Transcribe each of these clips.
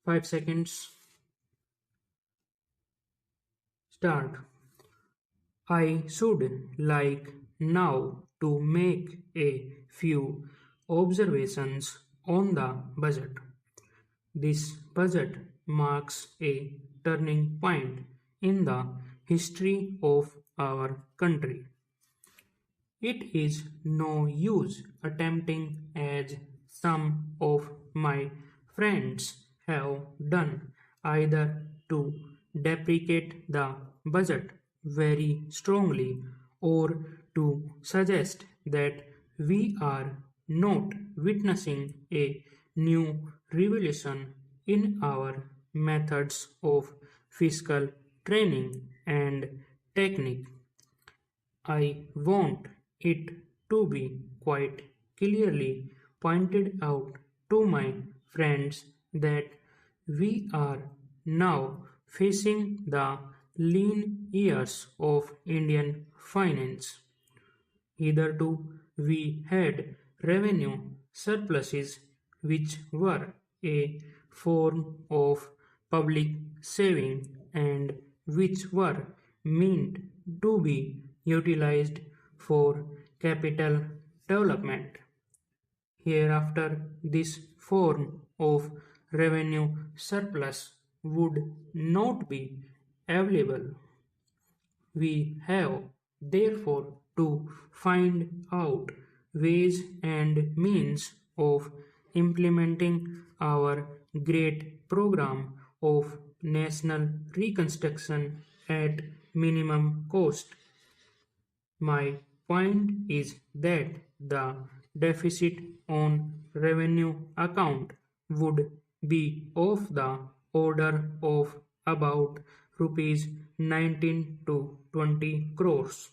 5 seconds. Start. I should like now to make a few observations on the budget. This budget marks a turning point in the history of our country. It is no use attempting, as some of my friends have done, either to deprecate the budget very strongly or to suggest that we are not witnessing a new revolution in our methods of fiscal training and technique. I want it to be quite clearly pointed out to my friends that we are now facing the lean years of Indian finance. Hitherto, we had revenue surpluses which were a form of public saving and which were meant to be utilized for capital development. Hereafter, this form of revenue surplus would not be available. We have therefore to find out ways and means of implementing our great program of national reconstruction at minimum cost. My point is that the deficit on revenue account would be of the order of about rupees 19 to 20 crores.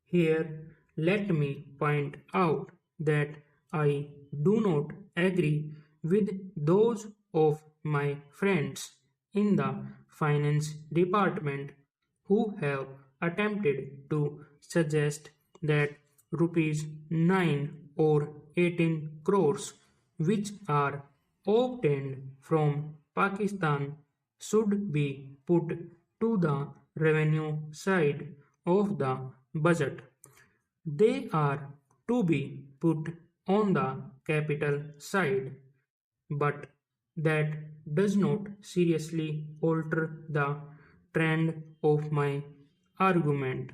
Here, let me point out that I do not agree with those of my friends in the finance department who have attempted to suggest that rupees 9 or 18 crores which are obtained from Pakistan should be put to the revenue side of the budget. They are to be put on the capital side, but that does not seriously alter the trend of my argument.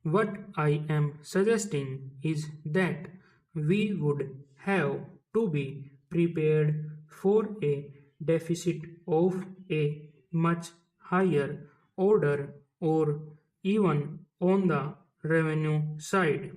What I am suggesting is that we would have to be prepared for a deficit of a much higher order or even on the revenue side.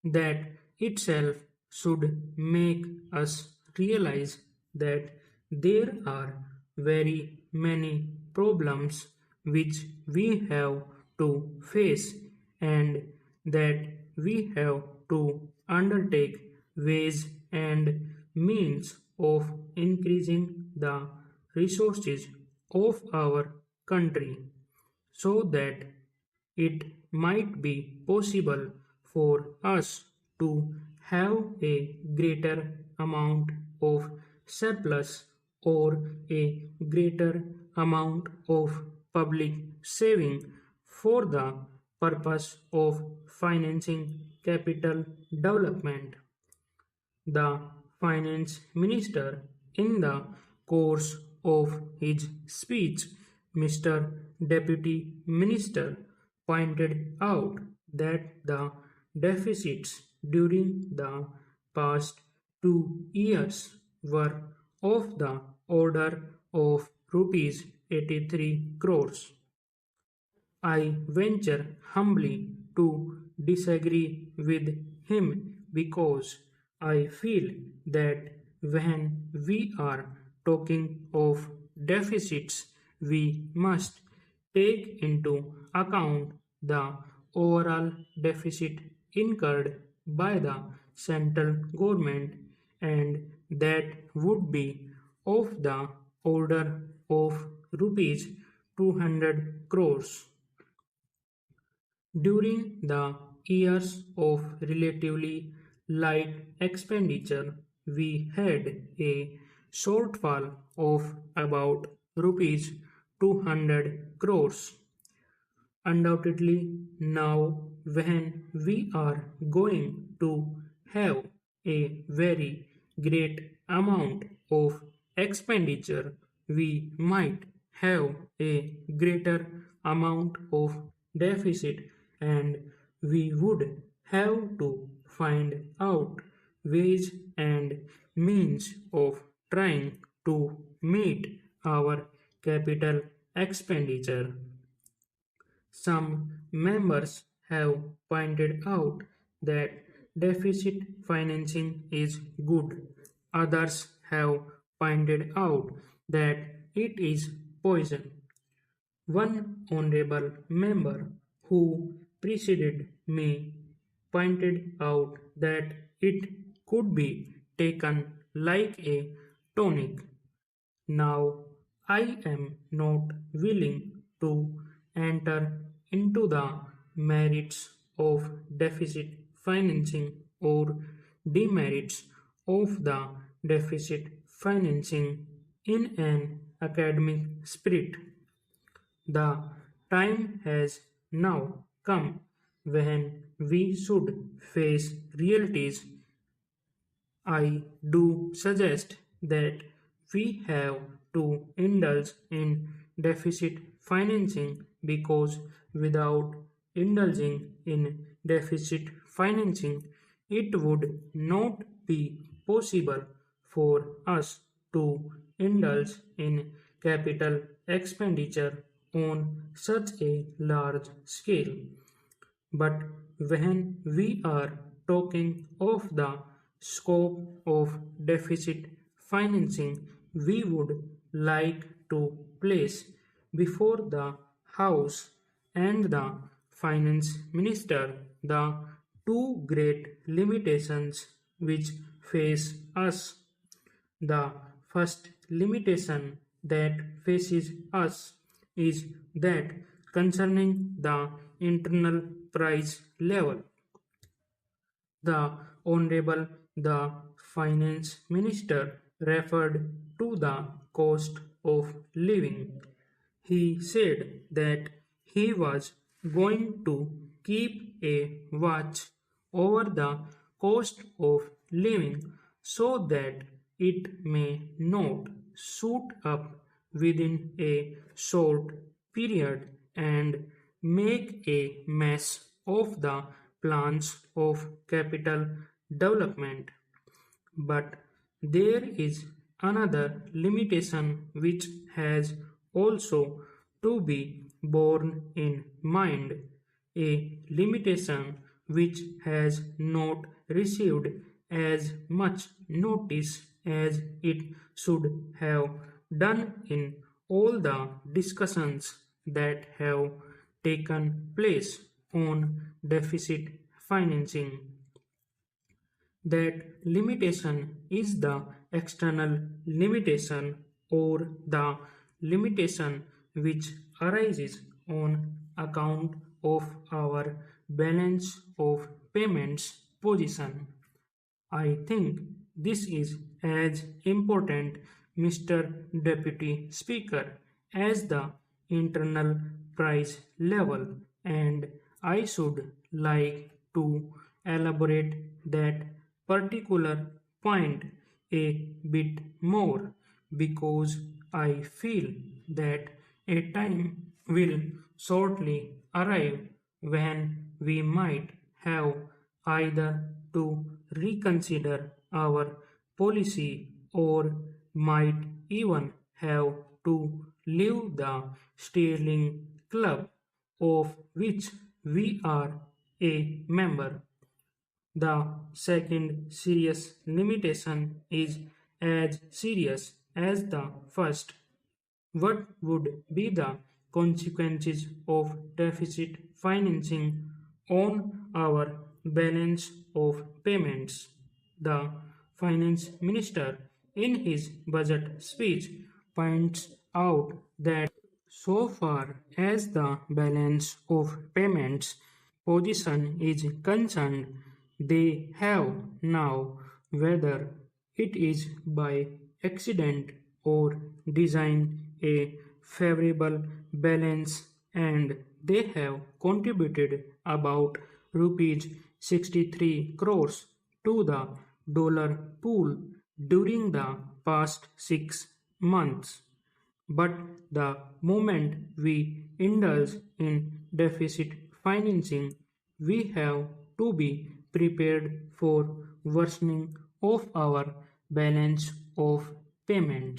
That itself should make us realize that there are very many problems which we have to face and that we have to undertake ways and means of increasing the resources of our country so that it might be possible for us to have a greater amount of surplus or a greater amount of public saving for the purpose of financing capital development. The finance minister, in the course of his speech, Mr. Deputy Minister, pointed out that the deficits during the past 2 years were of the order of rupees 83 crores. I venture humbly to disagree with him because I feel that when we are talking of deficits, we must take into account the overall deficit incurred by the central government, and that would be of the order of rupees 200 crores. During the years of relatively light expenditure, we had a shortfall of about rupees 200 crores. Undoubtedly, now when we are going to have a very great amount of expenditure, we might have a greater amount of deficit, and we would have to find out ways and means of trying to meet our capital expenditure. Some members have pointed out that deficit financing is good. Others have pointed out that it is poison. One honorable member who preceded me pointed out that it could be taken like a tonic. Now, I am not willing to enter into the merits of deficit financing or demerits of the deficit financing in an academic spirit. The time has now come when we should face realities. I do suggest that we have to indulge in deficit financing because without indulging in deficit financing, it would not be possible for us to indulge in capital expenditure on such a large scale. But when we are talking of the scope of deficit financing, we would like to place before the House and the Finance Minister the two great limitations which face us. The first limitation that faces us is that concerning the internal price level. The Honorable the Finance Minister referred to the cost of living. He said that he was going to keep a watch over the cost of living so that it may not shoot up within a short period and make a mess of the plans of capital development. But there is another limitation which has also to be borne in mind, a limitation which has not received as much notice as it should have done in all the discussions that have taken place on deficit financing. That limitation is the external limitation or the limitation which arises on account of our balance of payments position. I think this is as important, Mr. Deputy Speaker, as the internal price level, and I should like to elaborate that particular point a bit more because I feel that a time will shortly arrive when we might have either to reconsider our policy or might even have to leave the steering club of which we are a member. The second serious limitation is as serious as the first. What would be the consequences of deficit financing on our balance of payments? The finance minister, in his budget speech, points out that so far as the balance of payments position is concerned, they have now, whether it is by accident or design a favorable balance, and they have contributed about rupees 63 crores to the dollar pool during the past 6 months. But the moment we indulge in deficit financing, we have to be prepared for worsening of our balance of payments.